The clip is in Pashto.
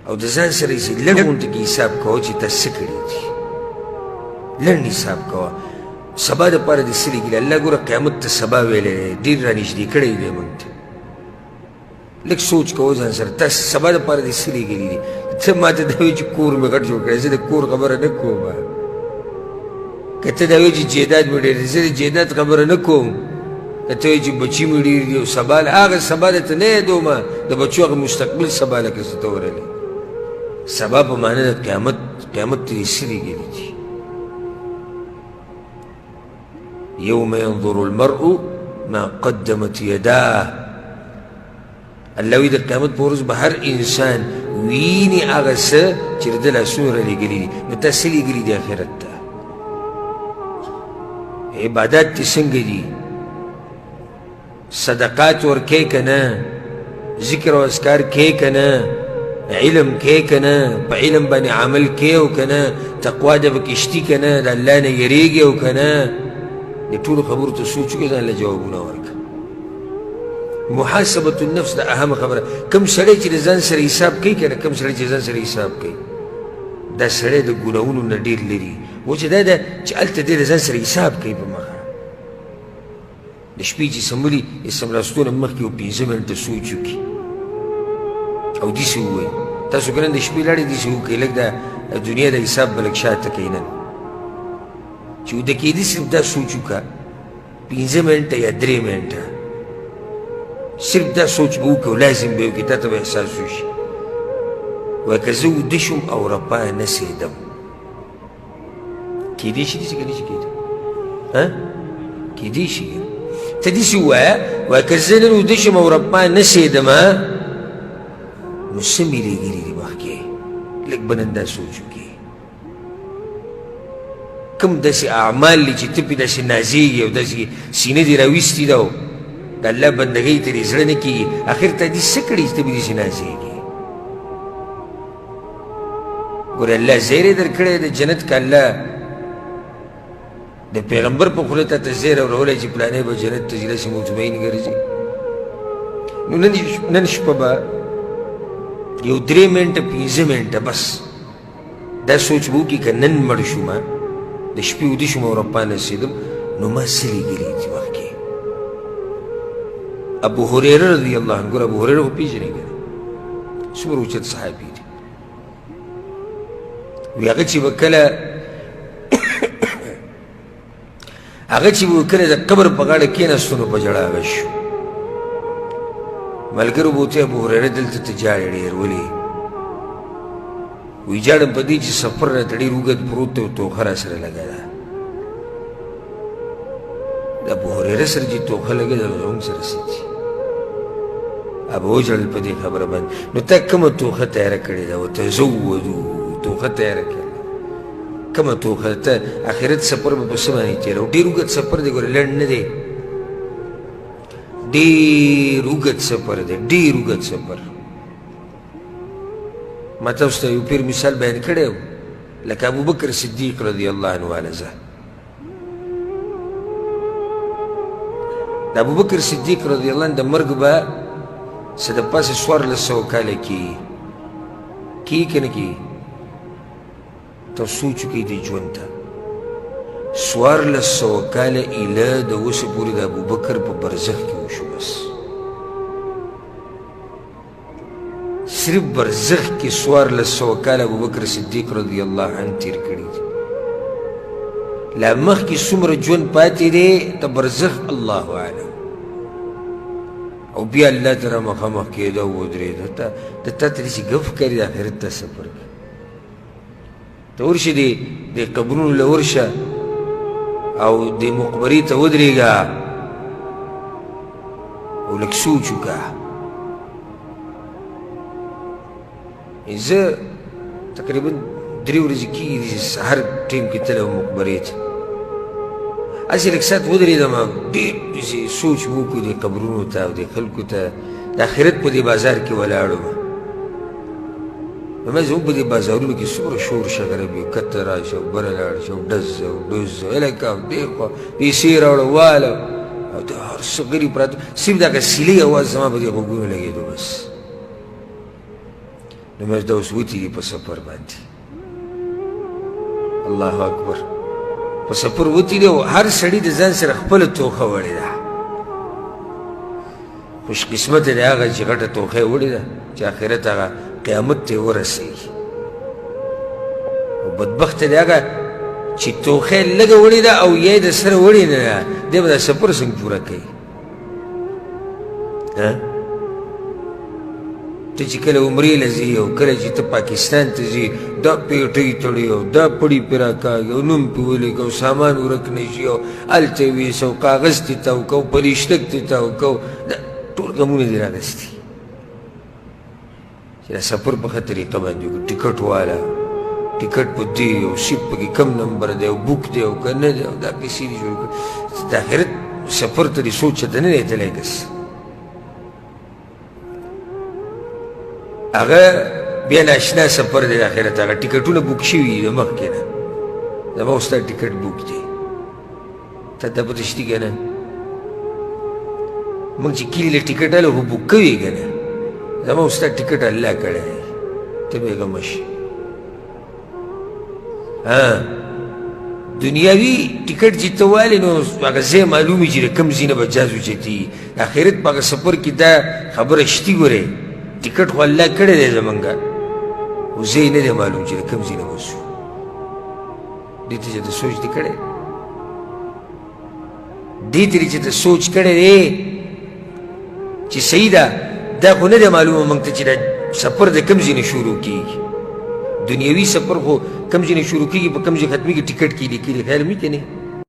او د ځان سره یې لږ غونډه کې حساب کوه چې تا څه کړي دي لنډ حساب کوه سبا دپاره دې څه لګي الله ګوره قیامت ته سبا ویلی دی ډېر رانږدې کړی دی موږ ته لږ سوچ کوه ځان سره تا سبا دپاره دې څه لېږلي دي ته ما ته دا وایي چې کور مې غټ جوړ کړی زه د کور خبره نه کوم که ته دا وایي چې جیداد مې ډېر دی زه د جیداد خبره نه کوم که ته وایي چې بچي مې ډېر دي او سبا هغه سبا درته نه یادومه د بچو هغه مستقبل سبا لکه څه ته ورلې سبا په معنی د قیامت ته یې څه لېږلي دي يوم ينظر المرء ما قدمت يداه الله وی د قیامت په ورځ به هر انسان ویني هغه څه چې د ده لاسونه رالیږلي دي نو تا څه لیږلي دي آخرت ته عبادات دې څنګه دي صدقات ورکوې که نه ذکر او اذکار کوې که نه علم کوې که نه په علم باندې عمل کوې او که نه تقوا ده پکې شتي که نه د الله نه یېرېږې او که نه د ټولو خبرو ته سوچ وکړه ځان له جوابونه ورکړه محاسبة النفس دا اهم خبره کم سړی چې د ځان سره حساب کوي که نه کم سړی چې ځان سره حساب کوي دا سړی د ګناهونو نه ډېر لري وجه دا ده چې هلته دی د ځان سره حساب کوي په مخه د شپې چې سمولي د سملاستونه مخکې یو 5 منټه سوچ وکړي او داسې ووایي تاسو که نن د شپې لاړې داسې وکړئ لږ د دنیا د حساب به لږ شاته کوي نن چې وده کېدي صرف دا سوچ وکړه 5 منټه یا 3 منټه صرف دا سوچ به وکړه او لازم به وکړي تا ته به احساس وشي وایي که زه وده شم او رپا نسېدم کېدی شي داسې که نه شي کېدی کېدی شي ته داسې ووایه وایي که زه نن وده شم او رپا نسېدم نو څه مې لېږلي دي مخکې لږ به نن دا سوچ وکړي کوم داسې اعمال دي چې ته پرې داسې نازېږي او داسې سینه دې راویستي ده او د الله بندګۍ ته دې زړه نه کېږي اخر ته دې څه کړي چې ته پرې داسې نازېږي ګوره الله زیری در کړی د جنت که الله د پیغمبر په خوله تا ته زیر اورولی چې پلانی به جنت ته ځي داسې مطمئن ګرځي نو نن شپه به یو 3 منټه 5 منټه بس دا سوچ به وکړي که نن مړ شوم د شپې وده شوم او رپا نسېدم نو ما څه لیږلي دي مخکې ابو هریره رضی الله عنه ګوره ابو هریره خو پېژنې که نه څومره اوچت صحابي دی وی هغه چې به کله د قبر په غاړه کېناستو نو په ژړا هغه شو ملګرو به ورته ابو هریره دلته ته ژاړې ډېر ولې وی ژاړم په دې چې سفر راته ډېر اوږد پروت دی او توخه را سره لګه ده د ابو هریره سره چې توخه لګه ده زموږ سره څه دي ابو وژړل په دې خبره باندې نو تا کومه توخه تیاره کړې ده وتزودو توخه تیاره کړه کومه توخه ته آخرت سفر به په څه باندې تېروو ډېر اوږد سفر دی ګوره لنډ نه دی ډېر اوږد سفر دی ډېر اوږد سفر ما تاسو ته یو پیر مثال بیان کړی و لکه ابوبکر صدیق رضی الله عنه والزه د ابوبکر صدیق رضی الله عنه د مرګ به څه د پاسه 1400 کاله کېږي که نه کېږي ته سوچ وکړئ دې ژوند ته 1400 کاله ایله د اوسه پورې د ابوبکر په برزخ کې وشو بس صرف برزخ کې 1400 کاله ابوبکر صدیق رضی الله عنه تیر کړي دي لا مخکې څومره ژوند پاتې دی د برزخ الله اعلم او بیا الله ته را مخامخ کېده او ودرېده د تا ته داسې ګف ښکاري د آخرت ته سفر کوي ته ورشې د قبرونو له ورشه او د مقبرې ته ودرېږه او لږ سوچ وکړه زه تقریبا 3 ورځې کېږي چې سهار ټیم کې تللی وم مقبرې ته هسې لږ ساعت ودرېدم ډېر سوچ مې وکړو دې قبرونو ته او دې خلکو ته د آخرت په دې بازار کې ولاړ وم نو زموږ په دې بازارونو کې څومره شور شغرب وي کته راشه او بره لاړ شه او ډز او ډوز هلکه او دې خوا پیسې راوړه واله او د هر څه غري پراته صرف دغه سیلې اواز زما په دې غوږونو لګېدو بس نو مې دا اوس وتي دي په سفر باندې الله اکبر په سفر وتي دي او هر سړي د ځان سره خپله توښه وړې ده خوش قسمت دی هغه چې غټه توښه یې وړې ده چې آخرت هغه قیامت ته یې ورسېږي او بدبخته دی هغه چې توښه یې لږه وړې ده او یا یې د سره وړې نه ده دی به دا سفر څنګه پوره کوي ته چې کله عمرې له ځې او کله چې ته پاکستان ته ځې دا پیټۍ تړي او دا پړي پې راکاږي او نوم پې ولیکه او سامان ورک نه شي او هلته یې ویسه او کاغذ تې تاو که او پلیشتک تې تاو که ټول غمونه دې راغستي چې دا سفر په ښه طریقه باندې وکړو ټکټ والا ټکټ په دی او سیټ پکې کم نمبر دی او بوک دی او که نه دی او دا کیسې دې جوړ کړي د آخرت سفر ته دې سوچ ته نه دی تللی کس هغه بیا ناشنا سفر دی د آخرت هغه ټکټونه بوک شوي دي د مخکې نه زما خو ستا ټکټ بوک دی تا ته پته شتي که نه موږ چې کلي له ټکټ اله خو بوک کوي که نه زما خو ستا ټکټ الله کړی دی ته بېغمه شي دنیاوي ټکټ چې ته والې نو هغه ځای معلوم وي چې د کوم ځای نه به جاز اوچتي د آخرت په هغه سفر کې دا خبره شتي ګورې ټکټ خو الله کړی دی زمونږ خو ځای نه دی معلوم چې د کوم ځای نه وځو دې ته چې ته سوچ دې کړی دې ته چې ته سوچ کړی دی چې صحیح ده دا خو نه دی معلومه موږ ته چې دا سفر د کوم ځای نه شروع کېږي دنیوي سفر خو کوم ځای نه شروع کېږي په کوم ځای ختمېږي ټکټ کې لیکلي خیال مې که نه